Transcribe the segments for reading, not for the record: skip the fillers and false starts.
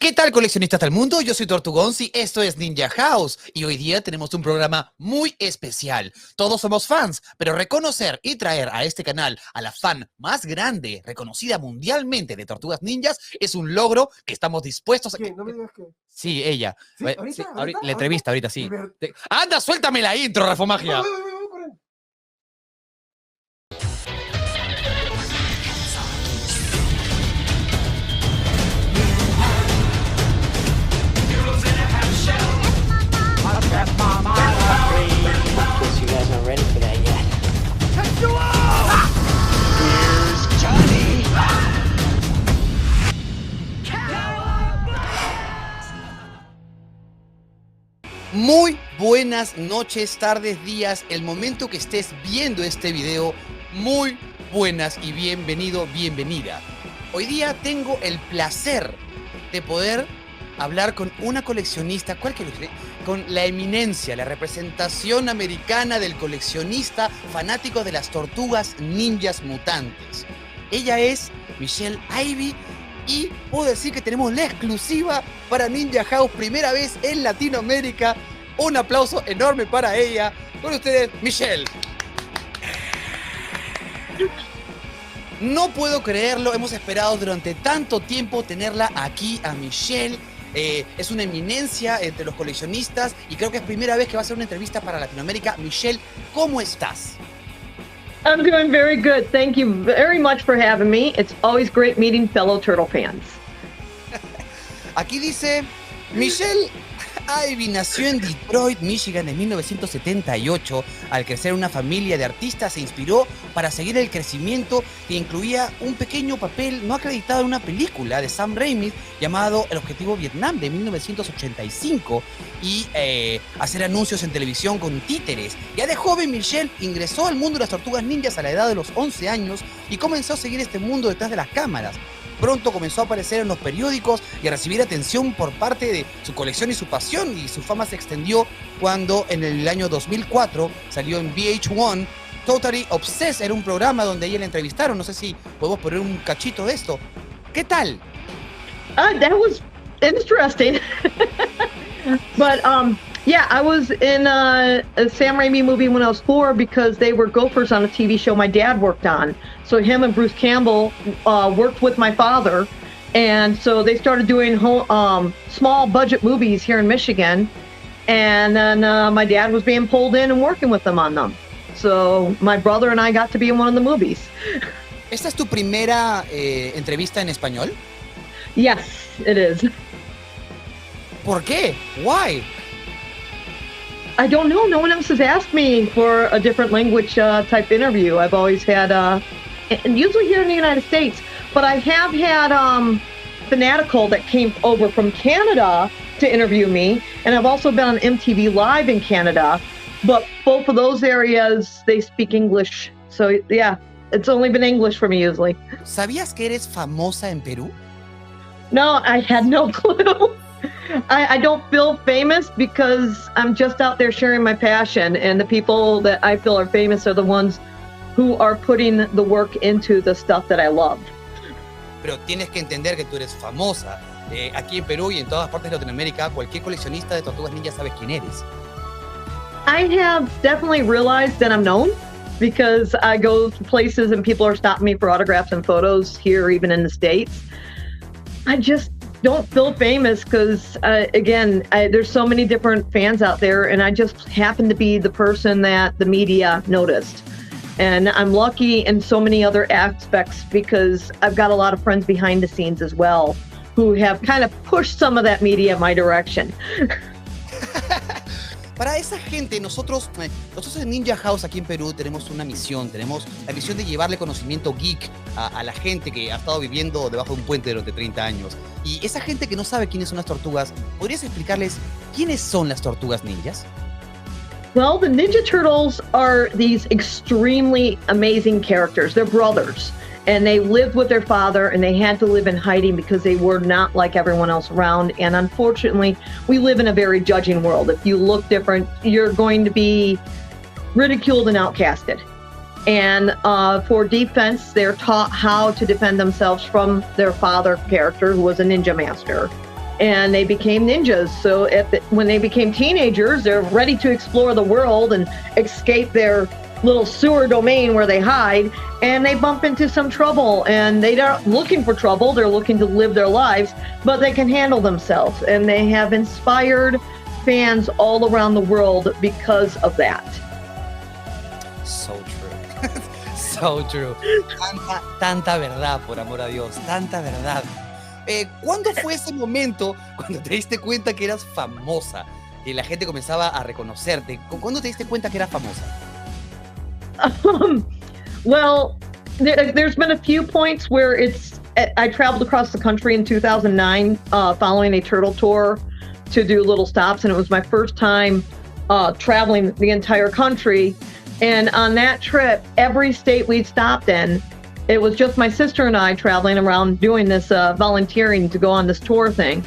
¿Qué tal, coleccionistas del mundo? Yo soy Tortugons y esto es Ninja House. Y hoy día tenemos un programa muy especial. Todos somos fans, pero reconocer y traer a este canal a la fan más grande, reconocida mundialmente de Tortugas Ninjas, es un logro que estamos dispuestos a... ¿Qué? No me digas que... Sí, ella. ¿Sí? ¿Ahorita? La entrevista ahorita, sí. Ver... ¡Anda, suéltame la intro, Rafomagia! Guess you guys aren't ready for that yet. Here's Johnny. Muy buenas noches, tardes, días, el momento que estés viendo este video, muy buenas y bienvenido, bienvenida. Hoy día tengo el placer de poder hablar con una coleccionista, con la eminencia, la representación americana del coleccionista fanático de las tortugas ninjas mutantes. Ella es Michele Ivey y puedo decir que tenemos la exclusiva para Ninja House, primera vez en Latinoamérica. Un aplauso enorme para ella. Con ustedes, Michele. No puedo creerlo, hemos esperado durante tanto tiempo tenerla aquí a Michele. Es una eminencia entre los coleccionistas y creo que es primera vez que va a hacer una entrevista para Latinoamérica. Michele, ¿cómo estás? I'm doing very good. Thank you very much for having me. It's always great meeting fellow Turtle fans. Aquí dice, Michele Ivey nació en Detroit, Michigan en 1978. Al crecer en una familia de artistas se inspiró para seguir el crecimiento que incluía un pequeño papel no acreditado en una película de Sam Raimi llamado El Objetivo Vietnam de 1985 y hacer anuncios en televisión con títeres. Ya de joven, Michele ingresó al mundo de las tortugas ninjas a la edad de los 11 años y comenzó a seguir este mundo detrás de las cámaras. Pronto comenzó a aparecer en los periódicos y a recibir atención por parte de su colección y su pasión, y su fama se extendió cuando en el año 2004 salió en VH1 Totally Obsessed. Era un programa donde ella la entrevistaron. No sé si podemos poner un cachito de esto. ¿Qué tal? That was interesting. But yeah, I was in a Sam Raimi movie when I was 4 because they were gophers on a TV show my dad worked on. So him and Bruce Campbell worked with my father, and so they started doing small budget movies here in Michigan, and then my dad was being pulled in and working with them on them. So my brother and I got to be in one of the movies. ¿Esta es tu primera entrevista en español? Yes, it is. ¿Por qué? Why? I don't know. No one else has asked me for a different language type interview. I've always had, and usually here in the United States, but I have had Fanatical that came over from Canada to interview me, and I've also been on MTV Live in Canada, but both of those areas, they speak English. So yeah, it's only been English for me usually. ¿Sabías que eres famosa en Perú? No, I had no clue. I don't feel famous because I'm just out there sharing my passion, and the people that I feel are famous are the ones who are putting the work into the stuff that I love. Pero tienes que entender que tú eres famosa. Aquí en Perú y en todas partes de Latinoamérica, cualquier coleccionista de tortugas ninjas sabe quién eres. I have definitely realized that I'm known because I go to places and people are stopping me for autographs and photos here, even in the States. I just don't feel famous because, again, there's so many different fans out there, and I just happen to be the person that the media noticed. And I'm lucky in so many other aspects because I've got a lot of friends behind the scenes as well who have kind of pushed some of that media my direction. Para esa gente, nosotros en Ninja House aquí en Perú tenemos una misión, tenemos la misión de llevarle conocimiento geek a la gente que ha estado viviendo debajo de un puente durante 30 años. Y esa gente que no sabe quiénes son las tortugas, ¿podrías explicarles quiénes son las tortugas ninjas? Well, the Ninja Turtles are these extremely amazing characters. They're brothers, and they lived with their father, and they had to live in hiding because they were not like everyone else around. And unfortunately, we live in a very judging world. If you look different, you're going to be ridiculed and outcasted. And for defense, they're taught how to defend themselves from their father character, who was a ninja master. and they became ninjas. So when they became teenagers, they're ready to explore the world and escape their little sewer domain where they hide, and they bump into some trouble, and they aren't looking for trouble. They're looking to live their lives, but they can handle themselves, and they have inspired fans all around the world because of that. So true. So true. Tanta verdad, por amor a Dios. Tanta verdad. ¿Cuándo fue ese momento cuando te diste cuenta que eras famosa? Que la gente comenzaba a reconocerte. ¿Cuándo te diste cuenta que eras famosa? Well, there's been a few points where I traveled across the country in 2009 following a turtle tour to do little stops, and it was my first time traveling the entire country. And on that trip, every state we'd stopped in, it was just my sister and I traveling around doing this volunteering to go on this tour thing.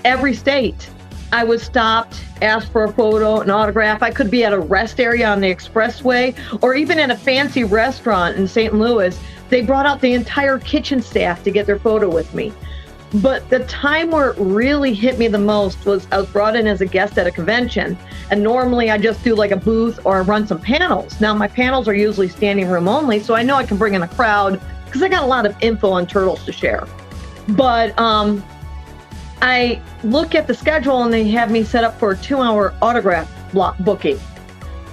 Every state, I was stopped, asked for a photo, an autograph. I could be at a rest area on the expressway, or even in a fancy restaurant in St. Louis. They brought out the entire kitchen staff to get their photo with me. But the time where it really hit me the most was I was brought in as a guest at a convention. And normally I just do like a booth or run some panels. Now my panels are usually standing room only, so I know I can bring in a crowd because I got a lot of info on turtles to share. But I look at the schedule and they have me set up for a 2-hour autograph block booking.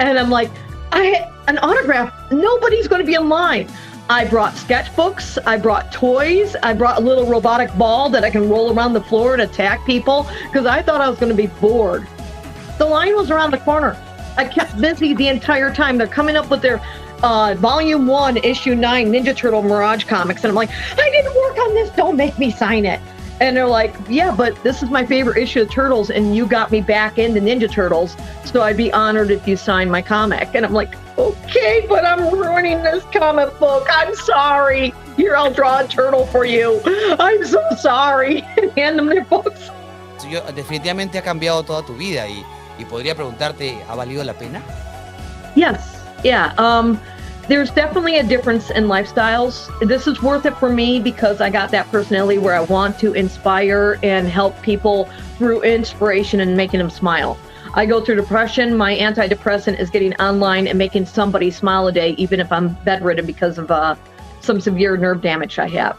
And I'm like, an autograph? Nobody's going to be in line. I brought sketchbooks, I brought toys, I brought a little robotic ball that I can roll around the floor and attack people because I thought I was going to be bored. The line was around the corner. I kept busy the entire time. They're coming up with their Volume 1, Issue 9 Ninja Turtle Mirage comics. And I'm like, I didn't work on this. Don't make me sign it. And they're like, yeah, but this is my favorite issue of Turtles, and you got me back into Ninja Turtles, so I'd be honored if you signed my comic. And I'm like, okay, but I'm ruining this comic book. I'm sorry. Here, I'll draw a turtle for you. I'm so sorry. And hand them their books. Definitivamente ha cambiado toda tu vida y podría preguntarte, ¿ha valido la pena? Yes. Yeah. There's definitely a difference in lifestyles. This is worth it for me because I got that personality where I want to inspire and help people through inspiration and making them smile. I go through depression. My antidepressant is getting online and making somebody smile a day, even if I'm bedridden because of some severe nerve damage I have.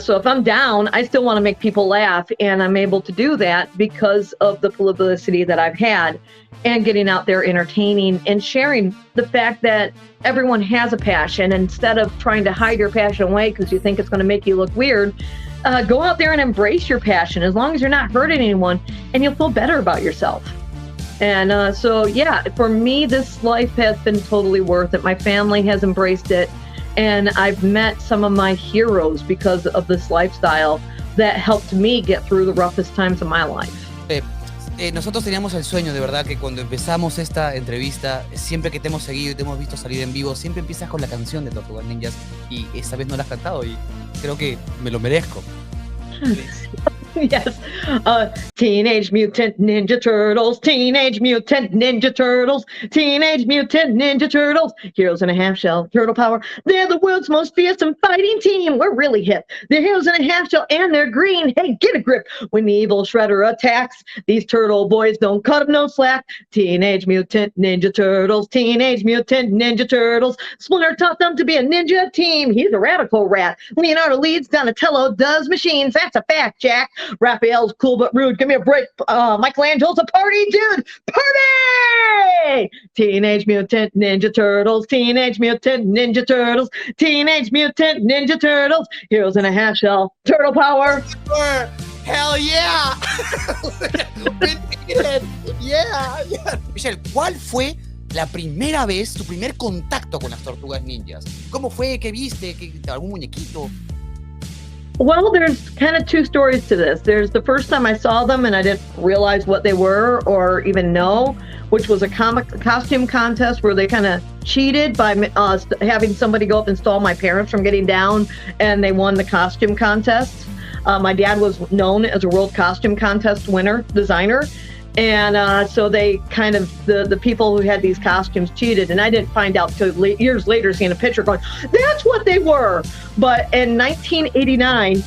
So if I'm down, I still want to make people laugh, and I'm able to do that because of the publicity that I've had and getting out there entertaining and sharing the fact that everyone has a passion. Instead of trying to hide your passion away because you think it's going to make you look weird, go out there and embrace your passion as long as you're not hurting anyone, and you'll feel better about yourself. And so, yeah, for me, this life has been totally worth it. My family has embraced it. And I've met some of my heroes because of this lifestyle that helped me get through the roughest times of my life. Nosotros teníamos el sueño, de verdad, que cuando empezamos esta entrevista, siempre que te hemos seguido y te hemos visto salir en vivo, siempre empiezas con la canción de Tortugas Ninjas, y esta vez no la has cantado y creo que me lo merezco. Yes. Teenage Mutant Ninja Turtles, Teenage Mutant Ninja Turtles, Teenage Mutant Ninja Turtles, heroes in a half shell, turtle power. They're the world's most fearsome fighting team. We're really hip. They're heroes in a half shell and they're green. Hey, get a grip. When the evil Shredder attacks, these turtle boys don't cut him no slack. Teenage Mutant Ninja Turtles, Teenage Mutant Ninja Turtles. Splinter taught them to be a ninja team. He's a radical rat. Leonardo leads, Donatello does machines. That's a fact, Jack. Raphael's cool but rude. Give me a break. Michelangelo's a party dude. Party! Teenage Mutant Ninja Turtles. Teenage Mutant Ninja Turtles. Teenage Mutant Ninja Turtles. Heroes in a half shell. Turtle power. Hell yeah! Yeah. Michelle, ¿cuál fue la primera vez, tu primer contacto con las Tortugas Ninjas? ¿Cómo fue? ¿Qué viste? ¿Algún muñequito? Well, there's kind of two stories to this. There's the first time I saw them and I didn't realize what they were or even know, which was a costume contest where they kind of cheated by having somebody go up and stall my parents from getting down, and they won the costume contest. My dad was known as a world costume contest winner, designer. And so they kind of, the people who had these costumes cheated. And I didn't find out till years later seeing a picture going, that's what they were. But in 1989,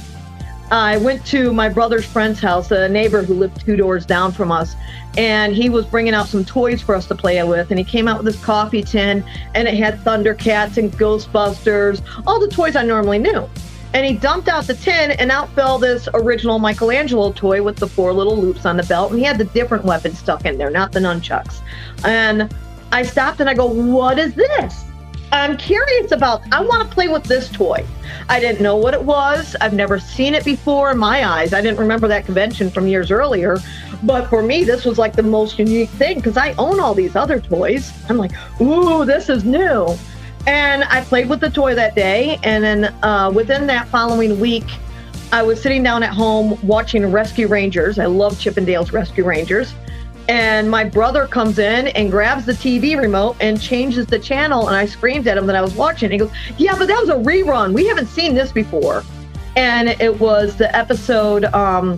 I went to my brother's friend's house, a neighbor who lived 2 doors down from us, and he was bringing out some toys for us to play with, and he came out with this coffee tin, and it had Thundercats and Ghostbusters, all the toys I normally knew. And he dumped out the tin, and out fell this original Michelangelo toy with the 4 little loops on the belt, and he had the different weapon stuck in there, not the nunchucks. And I stopped and I go, what is this? I'm curious about, I want to play with this toy. I didn't know what it was. I've never seen it before in my eyes. I didn't remember that convention from years earlier. But for me, this was like the most unique thing because I own all these other toys. I'm like, ooh, this is new. And I played with the toy that day. And then within that following week, I was sitting down at home watching Rescue Rangers. I love Chip and Dale's Rescue Rangers. And my brother comes in and grabs the TV remote and changes the channel. And I screamed at him that I was watching. He goes, yeah, but that was a rerun. We haven't seen this before. And it was the episode, A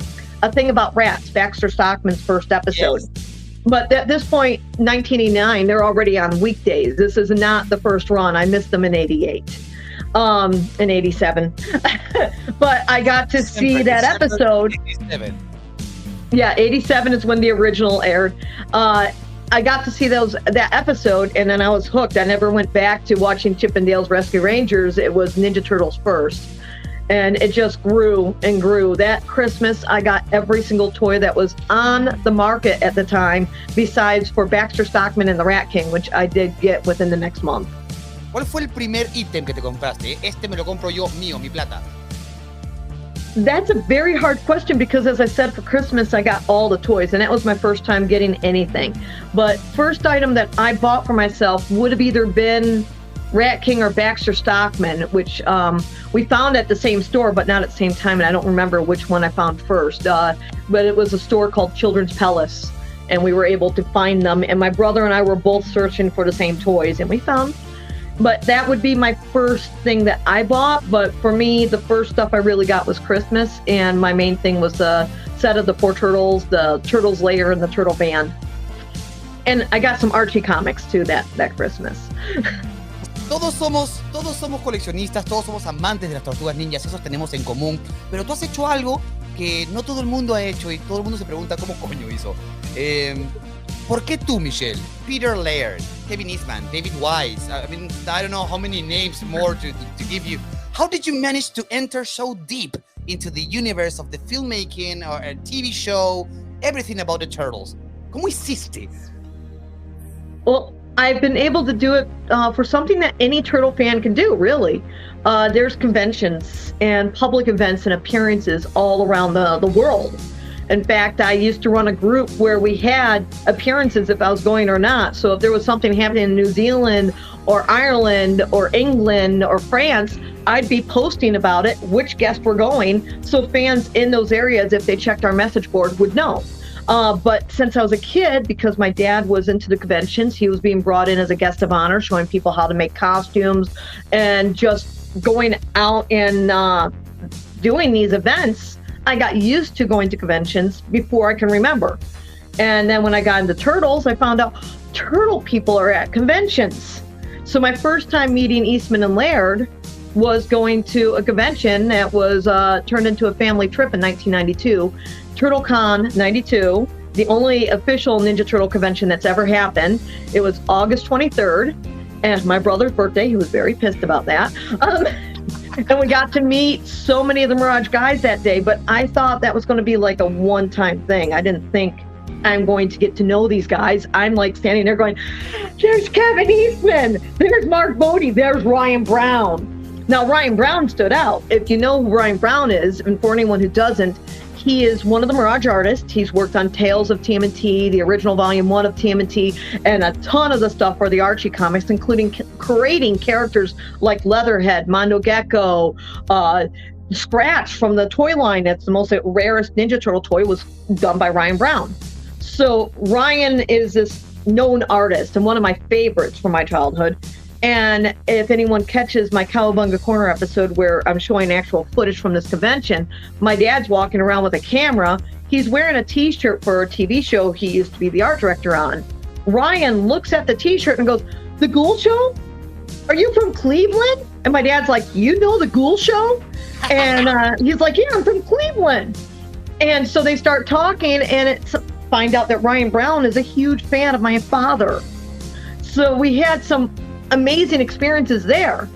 Thing About Rats, Baxter Stockman's first episode. Yes. But at this point, 1989, they're already on weekdays. This is not the first run. I missed them in 88, in 87. But I got to see that episode. 87. Yeah, 87 is when the original aired. I got to see that episode, and then I was hooked. I never went back to watching Chip and Dale's Rescue Rangers. It was Ninja Turtles first. And it just grew and grew. That Christmas, I got every single toy that was on the market at the time, besides for Baxter Stockman and the Rat King, which I did get within the next month. ¿Cuál fue el primer ítem que te compraste? Este me lo compro yo, mío, mi plata. That's a very hard question because, as I said, for Christmas, I got all the toys, and that was my first time getting anything. But first item that I bought for myself would have either been Rat King or Baxter Stockman, which we found at the same store, but not at the same time, and I don't remember which one I found first. But it was a store called Children's Palace, and we were able to find them, and my brother and I were both searching for the same toys, and we found. But that would be my first thing that I bought. But for me, the first stuff I really got was Christmas, and my main thing was the set of the 4 turtles, the Turtles Lair, and the Turtle Band. And I got some Archie comics too that Christmas. Todos somos coleccionistas, todos somos amantes de las tortugas ninjas, eso tenemos en común. Pero tú has hecho algo que no todo el mundo ha hecho y todo el mundo se pregunta cómo coño hizo. ¿Por qué tú, Michelle? Peter Laird, Kevin Eastman, David Wise, I mean, I don't know how many names more to give you. How did you manage to enter so deep into the universe of the filmmaking or a TV show, everything about the turtles? ¿Cómo hiciste? Well, I've been able to do it for something that any turtle fan can do, really. There's conventions and public events and appearances all around the world. In fact, I used to run a group where we had appearances if I was going or not. So if there was something happening in New Zealand or Ireland or England or France, I'd be posting about it, which guests were going, so fans in those areas, if they checked our message board, would know. But since I was a kid, because my dad was into the conventions, he was being brought in as a guest of honor, showing people how to make costumes and just going out and doing these events. I got used to going to conventions before I can remember. And then when I got into turtles, I found out turtle people are at conventions. So my first time meeting Eastman and Laird was going to a convention that was turned into a family trip in 1992. TurtleCon 92, the only official Ninja Turtle convention that's ever happened. It was August 23rd, and my brother's birthday. He was very pissed about that. And we got to meet so many of the Mirage guys that day, but I thought that was going to be like a one-time thing. I didn't think I'm going to get to know these guys. I'm like standing there going, there's Kevin Eastman, there's Mark Bodie, there's Ryan Brown. Now, Ryan Brown stood out. If you know who Ryan Brown is, and for anyone who doesn't, he is one of the Mirage artists. He's worked on Tales of TMNT, the original Volume 1 of TMNT, and a ton of the stuff for the Archie comics, including creating characters like Leatherhead, Mondo Gecko, Scratch from the toy line. That's the most rarest Ninja Turtle toy, was done by Ryan Brown. So Ryan is this known artist and one of my favorites from my childhood. And if anyone catches my Cowabunga Corner episode where I'm showing actual footage from this convention, my dad's walking around with a camera. He's wearing a t-shirt for a TV show he used to be the art director on. Ryan looks at the t-shirt and goes, "The Ghoul Show?" are you from Cleveland? And my dad's like, you know the Ghoul Show? And he's like, yeah, I'm from Cleveland. And so they start talking, and find out that Ryan Brown is a huge fan of my father. So we had some amazing experiences there.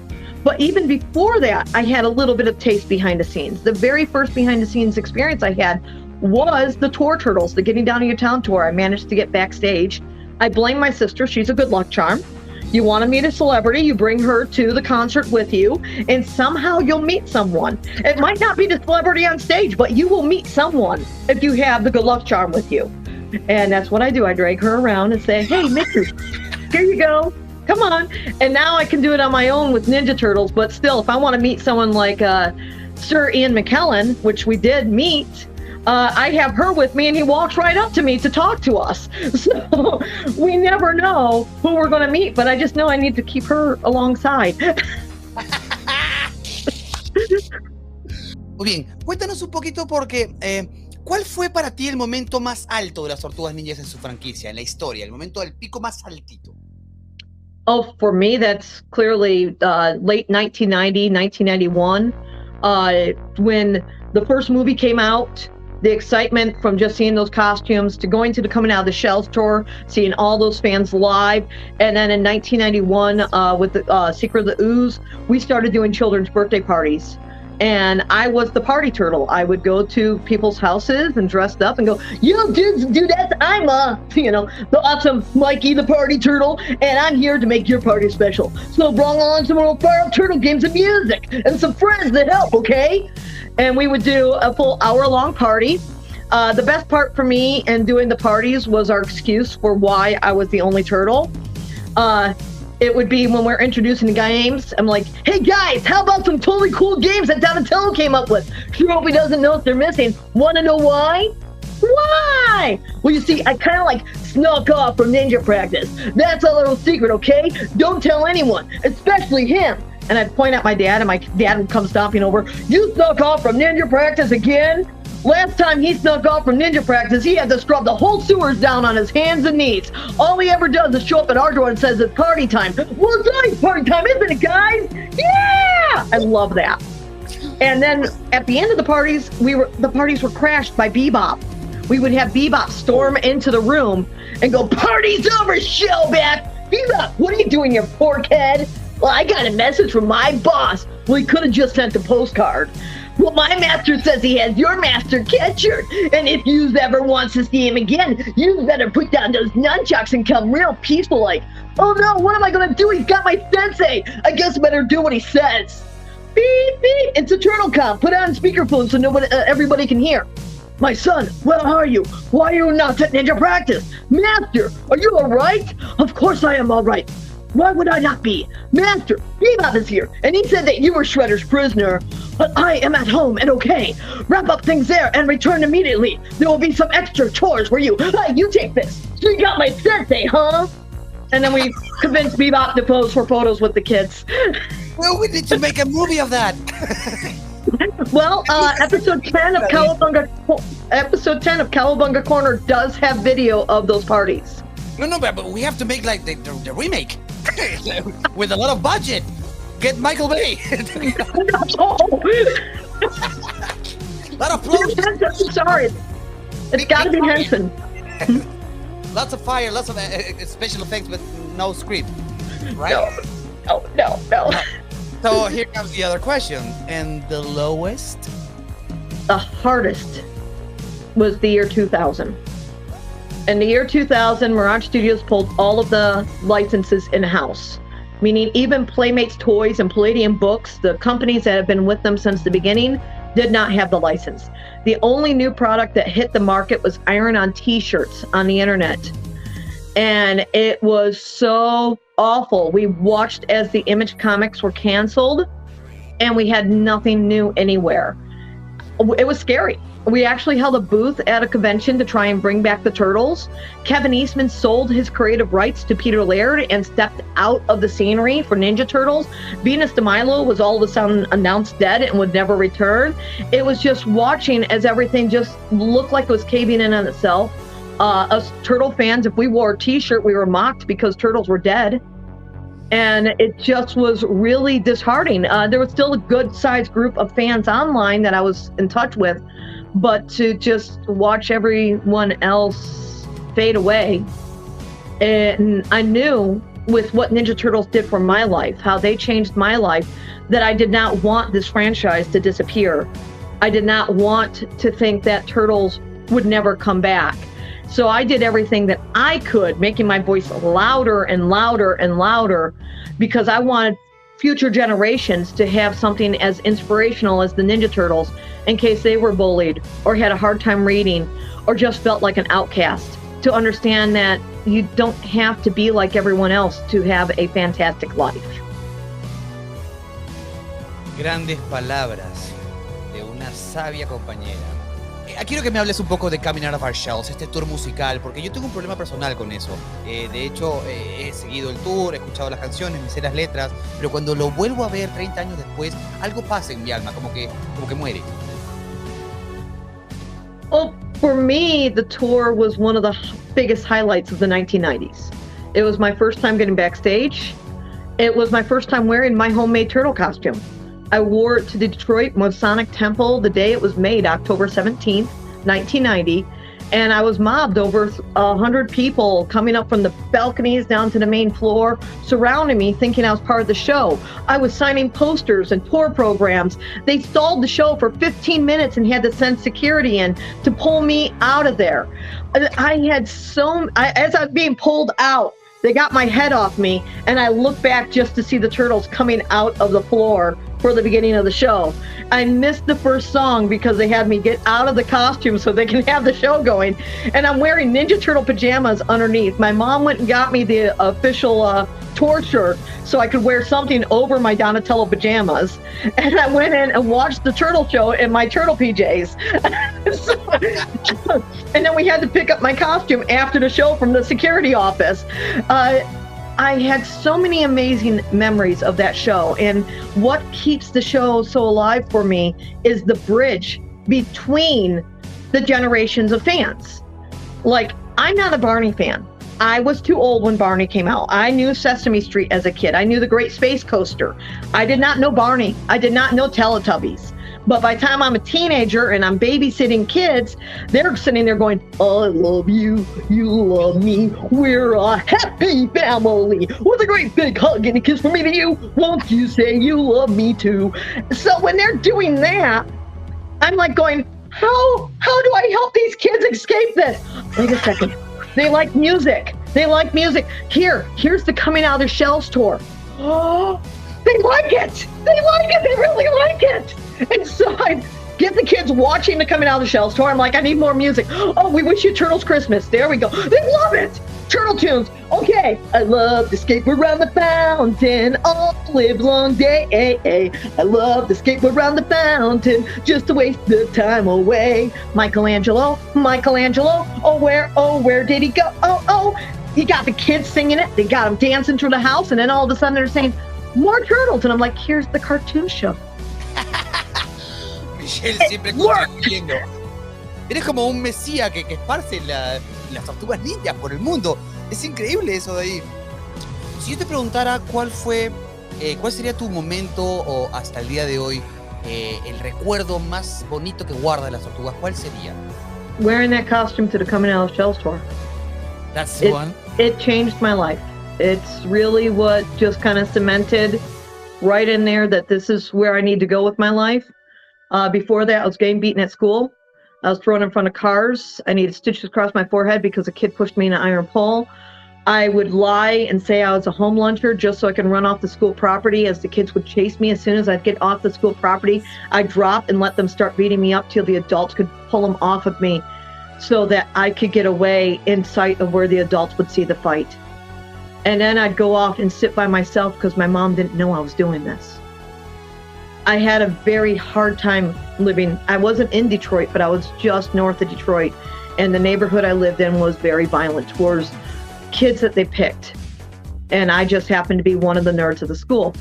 But even before that, I had a little bit of taste behind the scenes. The very first behind the scenes experience I had was the Tour Turtles, the Getting Down to Your Town tour. I managed to get backstage. I blame my sister. She's a good luck charm. You want to meet a celebrity, you bring her to the concert with you, and somehow you'll meet someone. It might not be the celebrity on stage, but you will meet someone if you have the good luck charm with you. And that's what I do. I drag her around and say, hey, Mickey, here you go. Come on. And now I can do it on my own with Ninja Turtles, but still, if I want to meet someone like Sir Ian McKellen, which we did meet, I have her with me, and he walks right up to me to talk to us. So we never know who we're going to meet, but I just know I need to keep her alongside. Muy bien, cuéntanos un poquito porque ¿cuál fue para ti el momento más alto de las Tortugas Ninjas en su franquicia, en la historia, el momento del pico más altito? Oh, for me, that's clearly late 1990, 1991, when the first movie came out. The excitement from just seeing those costumes to going to the Coming Out of the Shells tour, seeing all those fans live. And then in 1991, with the Secret of the Ooze, we started doing children's birthday parties. And I was the party turtle. I would go to people's houses and dressed up and go, yo, dudettes, I'm the awesome Mikey the party turtle, and I'm here to make your party special. So bring on some little fire turtle games and music and some friends that help, okay? And we would do a full hour-long party. The best part for me in doing the parties was our excuse for why I was the only turtle. It would be when we're introducing the games, I'm like, hey guys, how about some totally cool games that Donatello came up with? Sure hope he doesn't know if they're missing. Want to know why? Why? Well, you see, I kind of like snuck off from ninja practice. That's a little secret, okay? Don't tell anyone, especially him. And I'd point at my dad, and my dad would come stomping over. You snuck off from ninja practice again? Last time he snuck off from ninja practice, he had to scrub the whole sewers down on his hands and knees. All he ever does is show up at our door and says it's party time. Well, it's nice party time, isn't it, guys? Yeah! I love that. And then at the end of the parties, the parties were crashed by Bebop. We would have Bebop storm into the room and go, party's over, Shellback! Bebop, what are you doing, you pork head? Well, I got a message from my boss. Well, he could have just sent a postcard. Well, my master says he has your master catcher, and if you ever wants to see him again, you better put down those nunchucks and come real peaceful like. Oh no, what am I gonna do? He's got my sensei. I guess I better do what he says. Beep, beep, it's a turtle com. Put on speakerphone so everybody can hear. My son, where are you? Why are you not at ninja practice? Master, are you all right? Of course I am all right. Why would I not be? Master, Bebop is here, and he said that you were Shredder's prisoner. But I am at home and okay. Wrap up things there and return immediately. There will be some extra chores for you. Hey, you take this. So you got my sensei, huh? And then we convinced Bebop to pose for photos with the kids. Well, we need to make a movie of that. Well, episode 10 of Cowabunga Corner does have video of those parties. No, but we have to make like the remake with a lot of budget. Get Michael Bay. Lot of floats. I'm sorry. It's got to be Henson. Lots of fire, lots of special effects, but no script. Right? No. So here comes the other question. And the lowest? The hardest was the year 2000. In the year 2000, Mirage Studios pulled all of the licenses in-house, meaning even Playmates Toys and Palladium Books, the companies that have been with them since the beginning, did not have the license. The only new product that hit the market was iron-on t-shirts on the internet. And it was so awful. We watched as the Image comics were canceled, and we had nothing new anywhere. It was scary. We actually held a booth at a convention to try and bring back the Turtles. Kevin Eastman sold his creative rights to Peter Laird and stepped out of the scenery for Ninja Turtles. Venus de Milo was all of a sudden announced dead and would never return. It was just watching as everything just looked like it was caving in on itself. Us Turtle fans, if we wore a t-shirt, we were mocked because Turtles were dead. And it just was really disheartening. There was still a good-sized group of fans online that I was in touch with, but to just watch everyone else fade away. And I knew with what Ninja Turtles did for my life, how they changed my life, that I did not want this franchise to disappear. I did not want to think that Turtles would never come back. So I did everything that I could, making my voice louder and louder and louder, because I wanted future generations to have something as inspirational as the Ninja Turtles in case they were bullied or had a hard time reading or just felt like an outcast, to understand that you don't have to be like everyone else to have a fantastic life. Grandes palabras de una sabia compañera. Quiero que me hables un poco de Coming Out of Our Shells, este tour musical, porque yo tengo un problema personal con eso. De hecho, he seguido el tour, he escuchado las canciones, me sé las letras, pero cuando lo vuelvo a ver 30 años después, algo pasa en mi alma, como que muere. Well, for me, the tour was one of the biggest highlights of the 1990s. It was my first time getting backstage. It was my first time wearing my homemade turtle costume. I wore it to the Detroit Masonic Temple the day it was made, October 17th, 1990. And I was mobbed, over 100 people coming up from the balconies down to the main floor, surrounding me, thinking I was part of the show. I was signing posters and tour programs. They stalled the show for 15 minutes and had to send security in to pull me out of there. As I was being pulled out, they got my head off me, and I looked back just to see the Turtles coming out of the floor for the beginning of the show. I missed the first song because they had me get out of the costume so they can have the show going. And I'm wearing Ninja Turtle pajamas underneath. My mom went and got me the official tour shirt so I could wear something over my Donatello pajamas. And I went in and watched the Turtle show in my Turtle PJs. And then we had to pick up my costume after the show from the security office. I had so many amazing memories of that show, and what keeps the show so alive for me is the bridge between the generations of fans. Like, I'm not a Barney fan. I was too old when Barney came out. I knew Sesame Street as a kid. I knew the Great Space Coaster. I did not know Barney. I did not know Teletubbies. But by the time I'm a teenager and I'm babysitting kids, they're sitting there going, I love you, you love me, we're a happy family, with a great big hug and a kiss from me to you, won't you say you love me too? So when they're doing that, I'm like going, how do I help these kids escape this? Wait a second, they like music, here's the Coming Out of Their Shells tour. Oh, they like it, they really like it. And so I get the kids watching the Coming Out of the Shells tour. I'm like, I need more music. Oh, we wish you Turtles Christmas. There we go. They love it. Turtle tunes. Okay. I love to skate around the fountain all live long day. I love to skate around the fountain just to waste the time away. Michelangelo. Oh, where did he go? Oh. He got the kids singing it. They got them dancing through the house. And then all of a sudden they're saying, more turtles. And I'm like, here's the cartoon show. Michelle siempre contribuyendo. Eres como un mesías que esparce las tortugas ninjas por el mundo. Es increíble eso de ahí. Si yo te preguntara cuál sería tu momento o hasta el día de hoy el recuerdo más bonito que guarda de las tortugas, ¿cuál sería? Wearing that costume to the Coming Out of Shells tour. That's the one. It changed my life. It's really what just kind of cemented right in there that this is where I need to go with my life. Before that, I was getting beaten at school. I was thrown in front of cars. I needed stitches across my forehead because a kid pushed me in an iron pole. I would lie and say I was a home luncher just so I could run off the school property as the kids would chase me. As soon as I'd get off the school property, I'd drop and let them start beating me up till the adults could pull them off of me so that I could get away in sight of where the adults would see the fight. And then I'd go off and sit by myself because my mom didn't know I was doing this. I had a very hard time living. I wasn't in Detroit, but I was just north of Detroit. And the neighborhood I lived in was very violent towards kids that they picked. And I just happened to be one of the nerds of the school.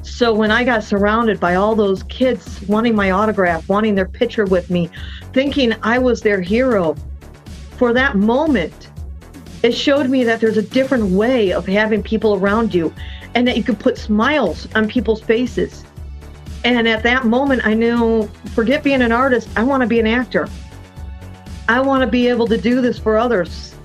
So when I got surrounded by all those kids wanting my autograph, wanting their picture with me, thinking I was their hero, for that moment, it showed me that there's a different way of having people around you. and that you could put smiles on people's faces. And at that moment, I knew, forget being an artist, I want to be an actor. I want to be able to do this for others.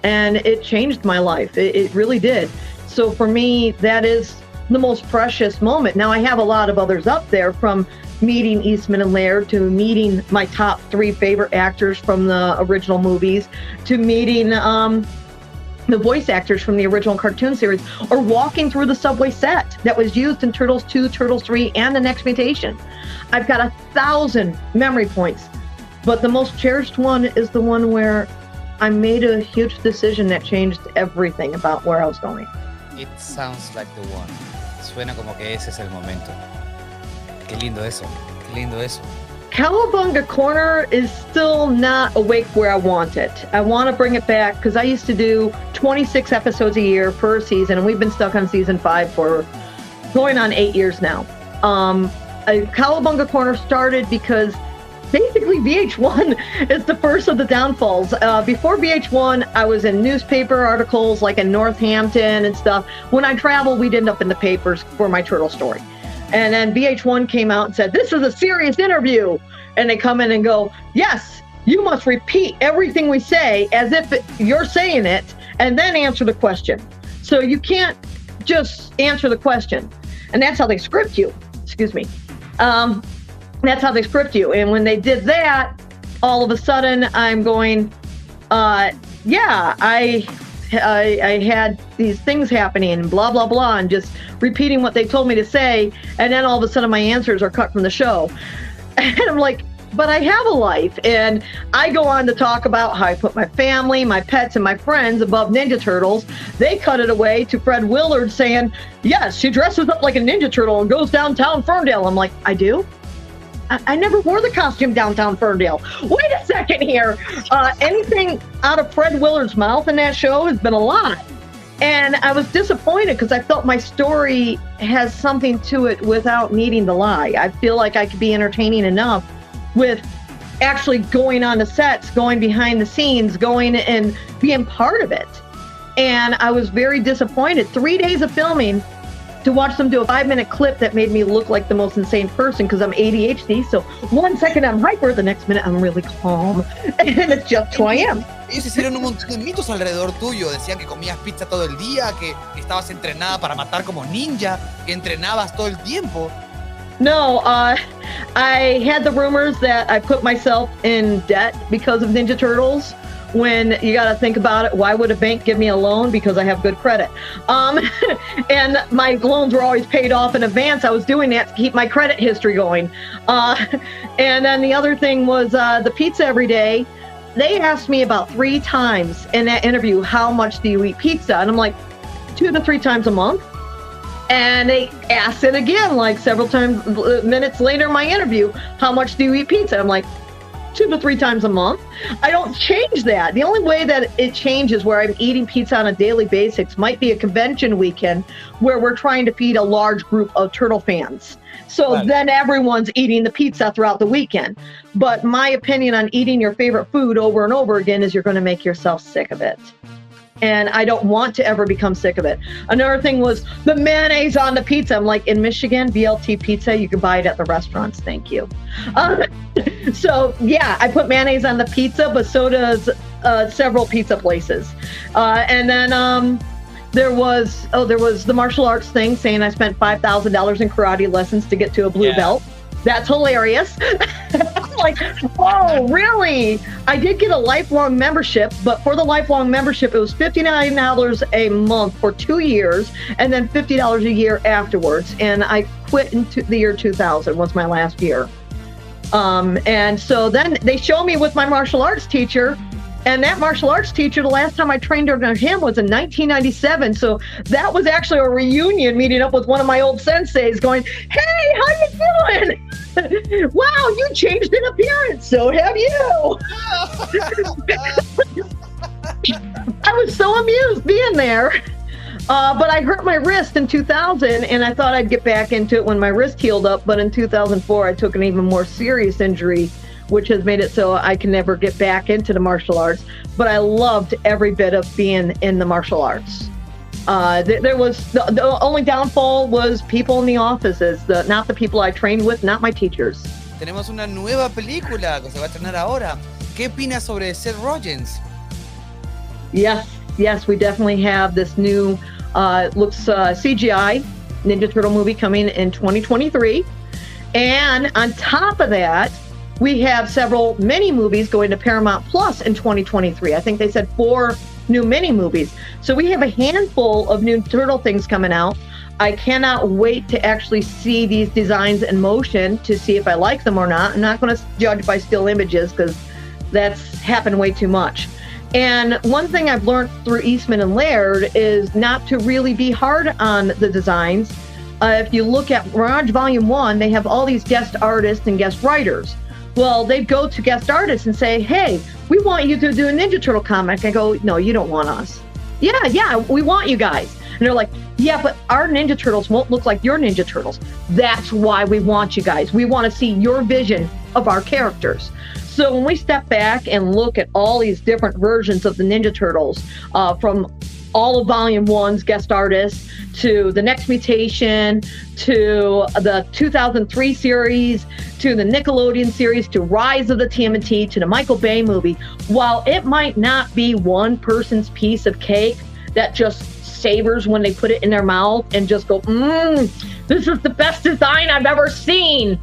And it changed my life. It really did. So for me, that is the most precious moment. Now, I have a lot of others up there, from meeting Eastman and Laird to meeting my top 3 favorite actors from the original movies to meeting the voice actors from the original cartoon series, or walking through the subway set that was used in Turtles 2, Turtles 3, and The Next Mutation. I've got 1,000 memory points, but the most cherished one is the one where I made a huge decision that changed everything about where I was going. It sounds like the one. Suena como que ese es el momento. Qué lindo eso. Qué lindo eso. Cowabunga Corner is still not awake where I want it. I want to bring it back because I used to do 26 episodes a year per season, and we've been stuck on season 5 for going on 8 years now. Cowabunga Corner started because basically VH1 is the first of the downfalls. Before VH1, I was in newspaper articles like in Northampton and stuff. When I traveled, we'd end up in the papers for my turtle story. And then VH1 came out and said, this is a serious interview. And they come in and go, yes, you must repeat everything we say as if you're saying it, and then answer the question. So you can't just answer the question. And that's how they script you. Excuse me. That's how they script you. And when they did that, all of a sudden I'm going, yeah, I had these things happening and blah, blah, blah, and just repeating what they told me to say. And then all of a sudden my answers are cut from the show. And I'm like, but I have a life. And I go on to talk about how I put my family, my pets, and my friends above Ninja Turtles. They cut it away to Fred Willard saying, yes, she dresses up like a Ninja Turtle and goes downtown Ferndale. I'm like, I do? I never wore the costume downtown Ferndale. Wait a second here. Anything out of Fred Willard's mouth in that show has been a lie. And I was disappointed because I felt my story has something to it without needing the lie. I feel like I could be entertaining enough with actually going on the sets, going behind the scenes, going and being part of it. And I was very disappointed. 3 days of filming to watch them do a 5-minute clip that made me look like the most insane person because I'm ADHD. So 1 second I'm hyper, the next minute I'm really calm. And it's just who I am. Ellos hicieron un montón de mitos alrededor tuyo. Decían que comías pizza todo el día, que estabas entrenada para matar como ninja, que entrenabas todo el tiempo. No, I had the rumors that I put myself in debt because of Ninja Turtles. When you got to think about it, why would a bank give me a loan? Because I have good credit. And my loans were always paid off in advance. I was doing that to keep my credit history going. And then the other thing was the pizza every day. They asked me about 3 times in that interview, how much do you eat pizza? And I'm like, 2 to 3 times a month. And they asked it again, like several times, minutes later in my interview, how much do you eat pizza? I'm like, 2 to 3 times a month. I don't change that. The only way that it changes where I'm eating pizza on a daily basis might be a convention weekend where we're trying to feed a large group of turtle fans. So then everyone's eating the pizza throughout the weekend. But my opinion on eating your favorite food over and over again is you're going to make yourself sick of it. And I don't want to ever become sick of it. Another thing was the mayonnaise on the pizza. I'm like, in Michigan, BLT pizza, you can buy it at the restaurants. Thank you. So yeah, I put mayonnaise on the pizza, but so does several pizza places. And then there was the martial arts thing saying I spent $5,000 in karate lessons to get to a blue belt. That's hilarious. I'm like, oh, really? I did get a lifelong membership, but for the lifelong membership, it was $59 a month for 2 years and then $50 a year afterwards. And I quit in the year 2000 was my last year. And so then they showed me with my martial arts teacher. And that martial arts teacher, the last time I trained under him was in 1997. So that was actually a reunion, meeting up with one of my old senseis going, hey, how you doing? Wow, you changed in appearance. So have you. I was so amused being there. But I hurt my wrist in 2000, and I thought I'd get back into it when my wrist healed up. But in 2004, I took an even more serious injury, which has made it so I can never get back into the martial arts. But I loved every bit of being in the martial arts. There was the only downfall was people in the offices, not the people I trained with, not my teachers. Tenemos una nueva película que se va a estrenar ahora. ¿Qué opinas sobre Seth Rogens? Yes, we definitely have this new, looks CGI Ninja Turtle movie coming in 2023. And on top of that, we have several mini movies going to Paramount Plus in 2023. I think they said 4 new mini movies. So we have a handful of new Turtle things coming out. I cannot wait to actually see these designs in motion to see if I like them or not. I'm not going to judge by still images because that's happened way too much. And one thing I've learned through Eastman and Laird is not to really be hard on the designs. If you look at Mirage Volume 1, they have all these guest artists and guest writers. Well, they'd go to guest artists and say, hey, we want you to do a Ninja Turtle comic. I go, no, you don't want us. Yeah, we want you guys. And they're like, yeah, but our Ninja Turtles won't look like your Ninja Turtles. That's why we want you guys. We want to see your vision of our characters. So when we step back and look at all these different versions of the Ninja Turtles, from all of Volume 1's guest artists to the Next Mutation, to the 2003 series, to the Nickelodeon series, to Rise of the TMNT, to the Michael Bay movie, while it might not be one person's piece of cake that just savors when they put it in their mouth and just go, this is the best design I've ever seen,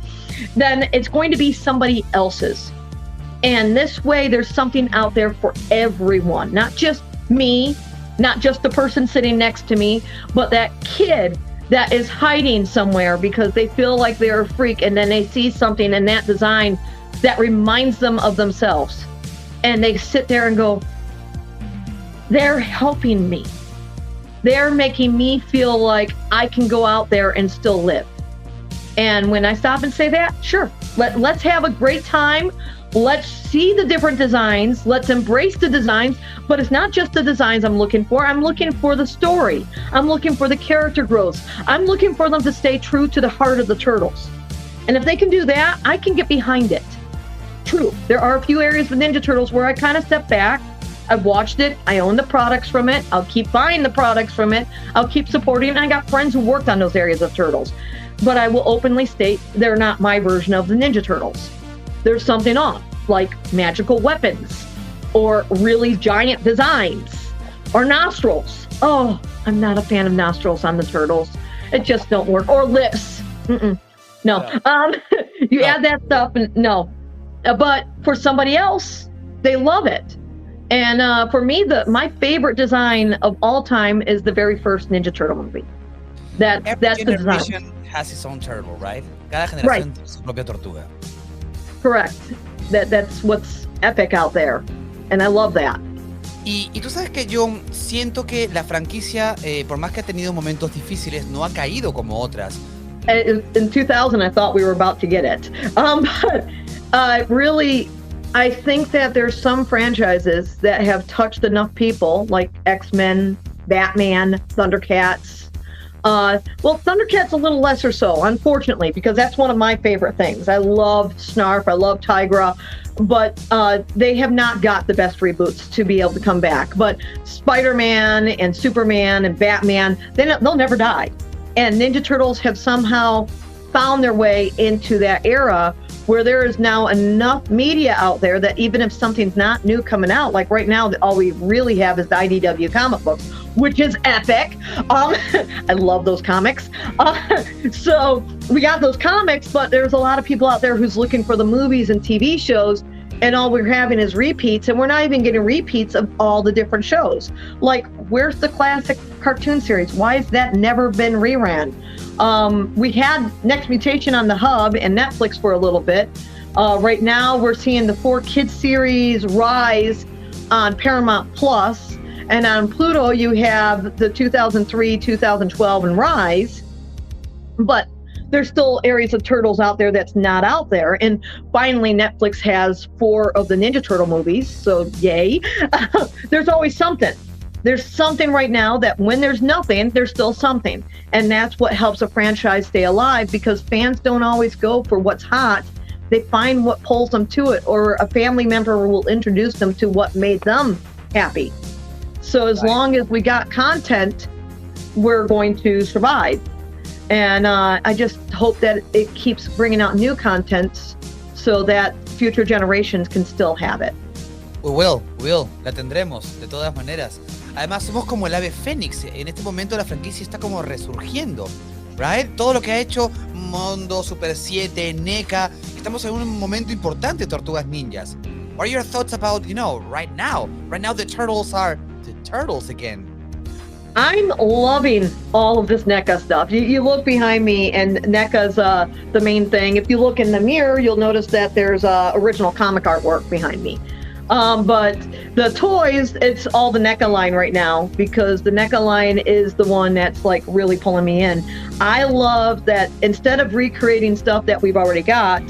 then it's going to be somebody else's. And this way, there's something out there for everyone, not just me, not just the person sitting next to me, but that kid that is hiding somewhere because they feel like they're a freak, and then they see something in that design that reminds them of themselves. And they sit there and go, they're helping me. They're making me feel like I can go out there and still live. And when I stop and say that, sure, let's have a great time. Let's see the different designs. Let's embrace the designs. But it's not just the designs I'm looking for. I'm looking for the story. I'm looking for the character growth. I'm looking for them to stay true to the heart of the Turtles. And if they can do that, I can get behind it. True, there are a few areas with Ninja Turtles where I kind of step back. I've watched it. I own the products from it. I'll keep buying the products from it. I'll keep supporting it. And I got friends who worked on those areas of Turtles. But I will openly state they're not my version of the Ninja Turtles. There's something off, like magical weapons, or really giant designs, or nostrils. Oh, I'm not a fan of nostrils on the Turtles. It just don't work. Or lips. No. You add that stuff, and no. But for somebody else, they love it. And for me, my favorite design of all time is the very first Ninja Turtle movie. That's the design. Has its own turtle, right? Cada generación tiene su propia tortuga. Correct. That's what's epic out there. And I love that. Y tú sabes que yo siento que la franquicia, por más que ha tenido momentos difíciles, no ha caído como otras. In 2000, I thought we were about to get it. But really, I think that there's some franchises that have touched enough people, like X-Men, Batman, Thundercats. Well, Thundercats a little lesser so, unfortunately, because that's one of my favorite things. I love Snarf, I love Tigra, but they have not got the best reboots to be able to come back. But Spider-Man and Superman and Batman, they'll never die. And Ninja Turtles have somehow found their way into that era where there is now enough media out there that even if something's not new coming out, like right now, all we really have is the IDW comic books, which is epic. I love those comics. So we got those comics, but there's a lot of people out there who's looking for the movies and TV shows, and all we're having is repeats, and we're not even getting repeats of all the different shows. Like, where's the classic cartoon series? Why has that never been reran? We had Next Mutation on the Hub and Netflix for a little bit. Right now, we're seeing the 4 Kids series Rise on Paramount Plus, and on Pluto, you have the 2003, 2012, and Rise. But there's still areas of Turtles out there that's not out there. And finally, Netflix has 4 of the Ninja Turtle movies, so yay. There's always something. There's something right now that when there's nothing, there's still something. And that's what helps a franchise stay alive, because fans don't always go for what's hot. They find what pulls them to it, or a family member will introduce them to what made them happy. So as long as we got content we're going to survive. And I just hope that it keeps bringing out new contents so that future generations can still have it. We will, la tendremos, de todas maneras. Además, somos como el ave fénix. En este momento la franquicia está como resurgiendo, right? Todo lo que ha hecho Mondo, Super 7, NECA. Estamos en un momento importante, Tortugas Ninjas. What are your thoughts about, right now? Right now the turtles are the turtles again. I'm loving all of this NECA stuff. You look behind me, and NECA's the main thing. If you look in the mirror, you'll notice that there's original comic artwork behind me. But the toys, it's all the NECA line right now, because the NECA line is the one that's like really pulling me in. I love that instead of recreating stuff that we've already got,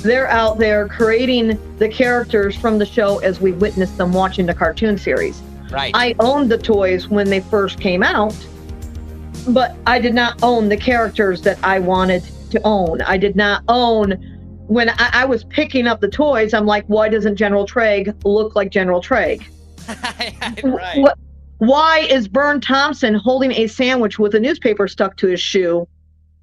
they're out there creating the characters from the show as we witness them watching the cartoon series. Right. I owned the toys when they first came out, but I did not own the characters that I wanted to own. I did not own, when I was picking up the toys, I'm like, why doesn't General Traeg look like General Traeg? Right. Why is Bern Thompson holding a sandwich with a newspaper stuck to his shoe?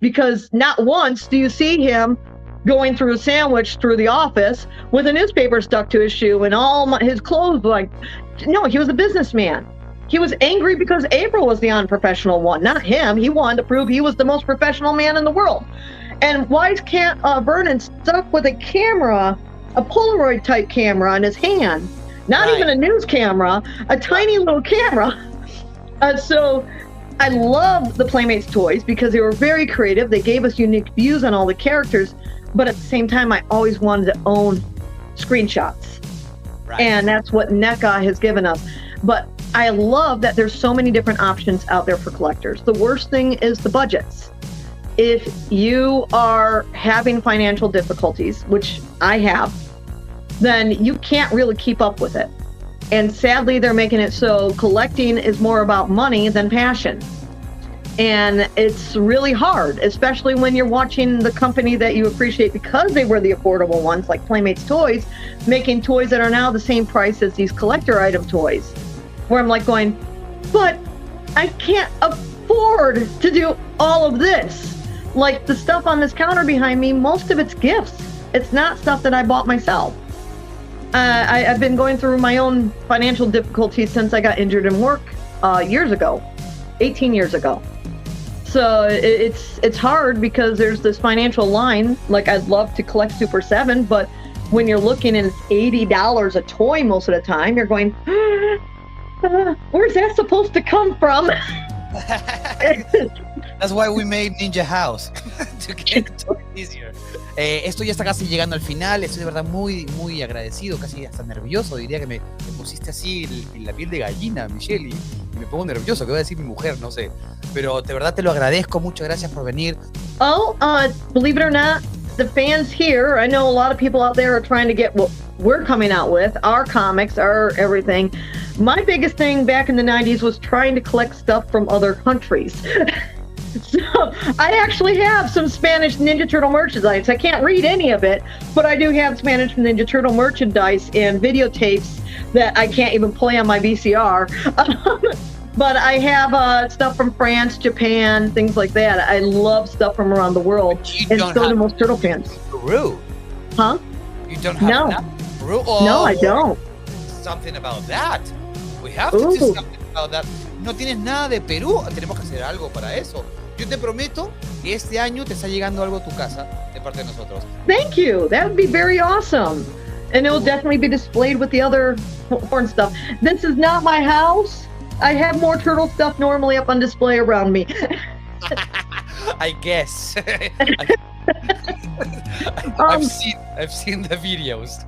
Because not once do you see him going through a sandwich through the office with a newspaper stuck to his shoe and all his clothes. Like, no, he was a businessman. He was angry because April was the unprofessional one, not him. He wanted to prove he was the most professional man in the world. And why can't Vernon stuck with a camera, a Polaroid type camera in his hand, not even a news camera, a tiny little camera? So I love the Playmates toys because they were very creative. They gave us unique views on all the characters. But at the same time, I always wanted to own screenshots. Right. And that's what NECA has given us. But I love that there's so many different options out there for collectors. The worst thing is the budgets. If you are having financial difficulties, which I have, then you can't really keep up with it. And sadly, they're making it so collecting is more about money than passion. And it's really hard, especially when you're watching the company that you appreciate because they were the affordable ones, like Playmates Toys, making toys that are now the same price as these collector item toys. Where I'm like going, but I can't afford to do all of this. Like the stuff on this counter behind me, most of it's gifts. It's not stuff that I bought myself. I've been going through my own financial difficulties since I got injured in work years ago, 18 years ago. So it's hard because there's this financial line. Like, I'd love to collect Super 7, but when you're looking and it's $80 a toy most of the time, you're going, where's that supposed to come from? That's why we made Ninja House, to get it easier. Esto ya está casi llegando al final. Estoy de verdad muy, muy agradecido, casi hasta nervioso. Diría que me pusiste así la piel de gallina, Michelle, y me pongo nervioso. ¿Qué va a decir mi mujer? No sé. Pero de verdad te lo agradezco. Muchas gracias por venir. Oh, believe it or not, the fans here, I know a lot of people out there are trying to get what we're coming out with, our comics, our everything. My biggest thing back in the 90s was trying to collect stuff from other countries. So I actually have some Spanish Ninja Turtle merchandise. I can't read any of it, but I do have Spanish Ninja Turtle merchandise and videotapes that I can't even play on my VCR. But I have stuff from France, Japan, things like that. I love stuff from around the world, and so do most turtle fans. Peru? Huh? You don't have that? Peru? Oh, no, I don't. Something about that. We have to do something about that. No tienes nada de Perú. Tenemos que hacer algo para eso. Yo te prometo que este año te está llegando algo a tu casa de parte de nosotros. Thank you. That would be very awesome. And it will definitely be displayed with the other foreign stuff. This is not my house. I have more turtle stuff normally up on display around me. I guess. I've seen the videos.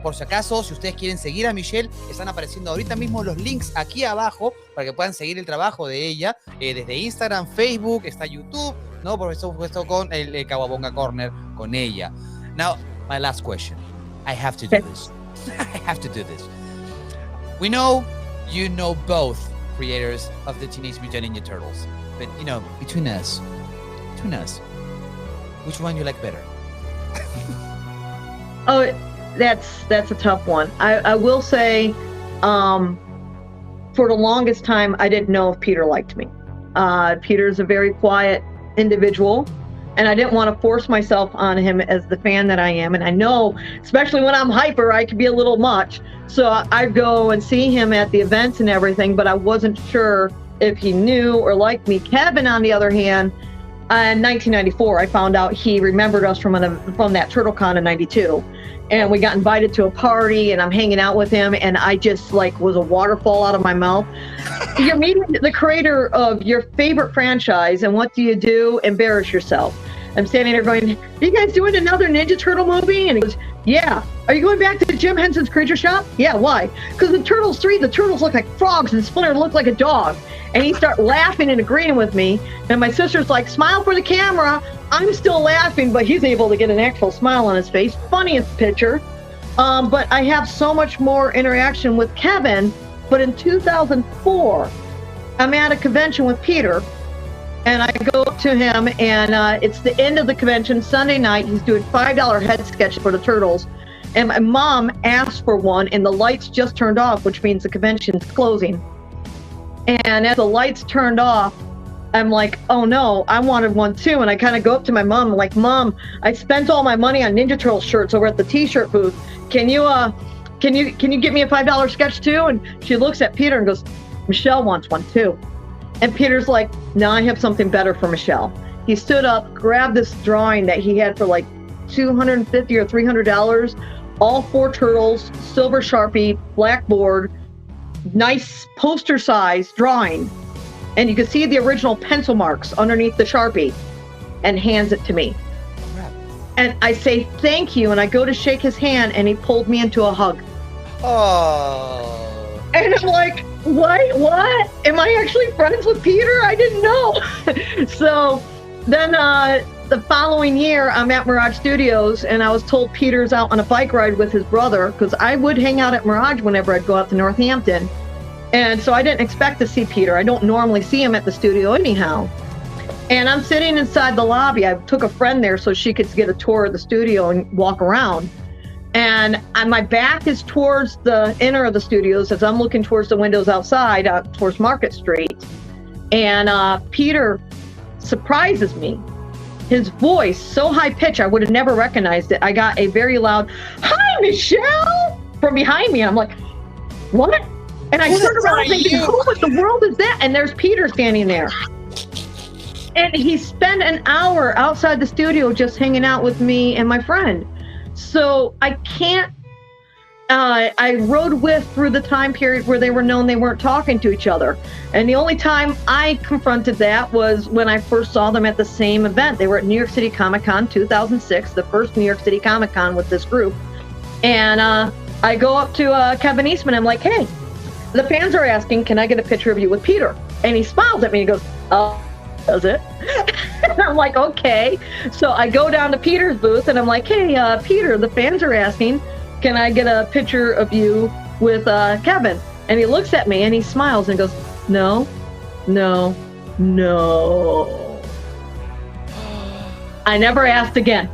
Por si acaso, si ustedes quieren seguir a Michelle, están apareciendo ahorita mismo los links aquí abajo para que puedan seguir el trabajo de ella desde Instagram, Facebook, está YouTube, ¿no? Por supuesto con el Kawabonga Corner con ella. Now, my last question. I have to do this. I have to do this. We know you know both creators of the Teenage Mutant Ninja Turtles, but between us, which one you like better? Oh, that's a tough one. I will say, for the longest time, I didn't know if Peter liked me. Peter's a very quiet individual, and I didn't want to force myself on him as the fan that I am. And I know, especially when I'm hyper, I can be a little much. So I'd go and see him at the events and everything, but I wasn't sure if he knew or liked me. Kevin, on the other hand, in 1994, I found out he remembered us from that TurtleCon in 92. And we got invited to a party, and I'm hanging out with him, and I just was a waterfall out of my mouth. You're meeting the creator of your favorite franchise, and what do? Embarrass yourself. I'm standing there going, are you guys doing another Ninja Turtle movie? And he goes, yeah. Are you going back to Jim Henson's Creature Shop? Yeah, why? Because in Turtles 3, the turtles look like frogs, and Splinter looked like a dog. And he started laughing and agreeing with me. And my sister's like, smile for the camera. I'm still laughing, but he's able to get an actual smile on his face. Funniest picture. But I have so much more interaction with Kevin. But in 2004, I'm at a convention with Peter. And I go up to him, and it's the end of the convention, Sunday night. He's doing $5 head sketch for the Turtles. And my mom asked for one, and the lights just turned off, which means the convention's closing. And as the lights turned off, I'm like, oh no, I wanted one too. And I kind of go up to my mom, I'm like, Mom, I spent all my money on Ninja Turtle shirts over at the T-shirt booth. Can you get me a $5 sketch too? And she looks at Peter and goes, Michelle wants one too. And Peter's like, no, I have something better for Michelle. He stood up, grabbed this drawing that he had for like $250 or $300, all 4 turtles, silver Sharpie, blackboard, nice poster size drawing, and you can see the original pencil marks underneath the Sharpie, and hands it to me. And I say thank you, and I go to shake his hand, and he pulled me into a hug. Oh. And I'm like, what? Am I actually friends with Peter? I didn't know. So then the following year, I'm at Mirage Studios, and I was told Peter's out on a bike ride with his brother, because I would hang out at Mirage whenever I'd go out to Northampton. And so I didn't expect to see Peter. I don't normally see him at the studio anyhow. And I'm sitting inside the lobby. I took a friend there so she could get a tour of the studio and walk around. And my back is towards the inner of the studios as I'm looking towards the windows outside, towards Market Street. And Peter surprises me. His voice, so high pitched, I would have never recognized it. I got a very loud, "Hi, Michelle," from behind me. I'm like, what? And I turned around thinking, who in the world is that? And there's Peter standing there. And he spent an hour outside the studio just hanging out with me and my friend. So I can't, I rode with through the time period where they were known they weren't talking to each other. And the only time I confronted that was when I first saw them at the same event. They were at New York City Comic Con 2006, the first New York City Comic Con with this group. And I go up to Kevin Eastman. I'm like, hey, the fans are asking, can I get a picture of you with Peter? And he smiles at me and he goes, oh, does it? And I'm like, okay. So I go down to Peter's booth and I'm like, hey, Peter, the fans are asking, can I get a picture of you with Kevin? And he looks at me and he smiles and goes, no. I never asked again.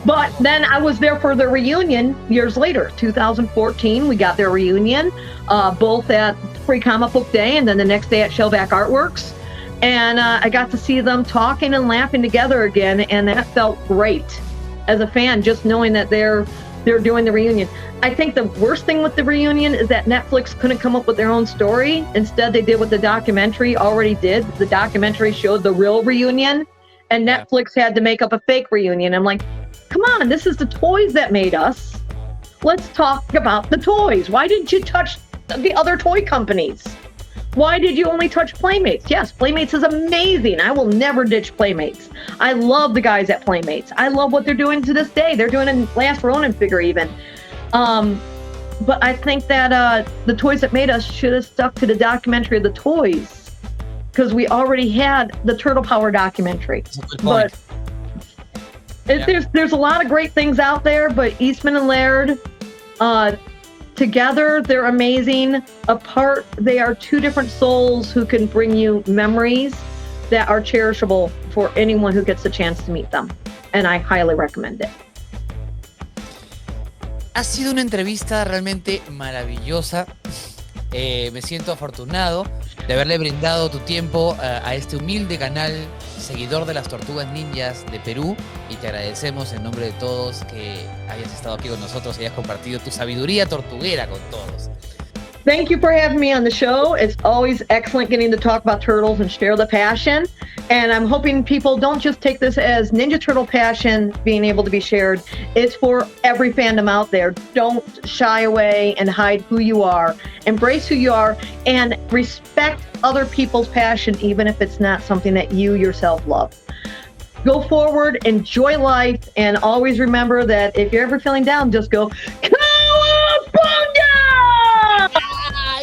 But then I was there for the reunion years later, 2014. We got their reunion, both at Free Comic Book Day and then the next day at Shellback Artworks. And I got to see them talking and laughing together again, and that felt great as a fan, just knowing that they're doing the reunion. I think the worst thing with the reunion is that Netflix couldn't come up with their own story. Instead, they did what the documentary already did. The documentary showed the real reunion, and Netflix had to make up a fake reunion. I'm like, come on, this is the toys that made us. Let's talk about the toys. Why didn't you touch the other toy companies? Why did you only touch Playmates? Yes, Playmates is amazing. I will never ditch Playmates. I love the guys at Playmates. I love what they're doing to this day. They're doing a Last Ronin figure even. But I think that the Toys That Made Us should have stuck to the documentary of the toys, because we already had the Turtle Power documentary. But there's a lot of great things out there, but Eastman and Laird, together, they're amazing. Apart, they are two different souls who can bring you memories that are cherishable for anyone who gets the chance to meet them. And I highly recommend it. Ha sido una entrevista realmente maravillosa. Me siento afortunado de haberle brindado tu tiempo a este humilde canal, seguidor de las Tortugas Ninjas de Perú, y te agradecemos en nombre de todos que hayas estado aquí con nosotros y hayas compartido tu sabiduría tortuguera con todos. Thank you for having me on the show. It's always excellent getting to talk about turtles and share the passion. And I'm hoping people don't just take this as Ninja Turtle passion being able to be shared. It's for every fandom out there. Don't shy away and hide who you are. Embrace who you are and respect other people's passion, even if it's not something that you yourself love. Go forward, enjoy life, and always remember that if you're ever feeling down, just go, Cowabunga!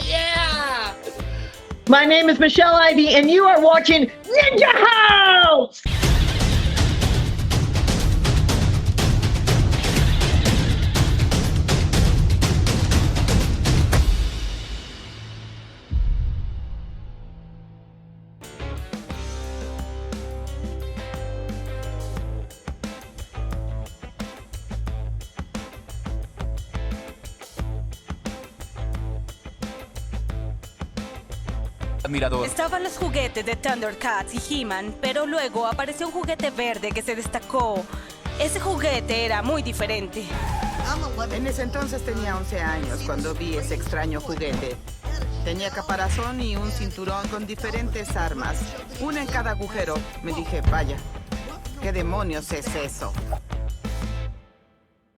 Yeah! My name is Michele Ivey, and you are watching Ninja House! Admirador. Estaban los juguetes de Thundercats y He-Man, pero luego apareció un juguete verde que se destacó. Ese juguete era muy diferente. En ese entonces tenía 11 años cuando vi ese extraño juguete. Tenía caparazón y un cinturón con diferentes armas, una en cada agujero. Me dije, vaya, ¿qué demonios es eso?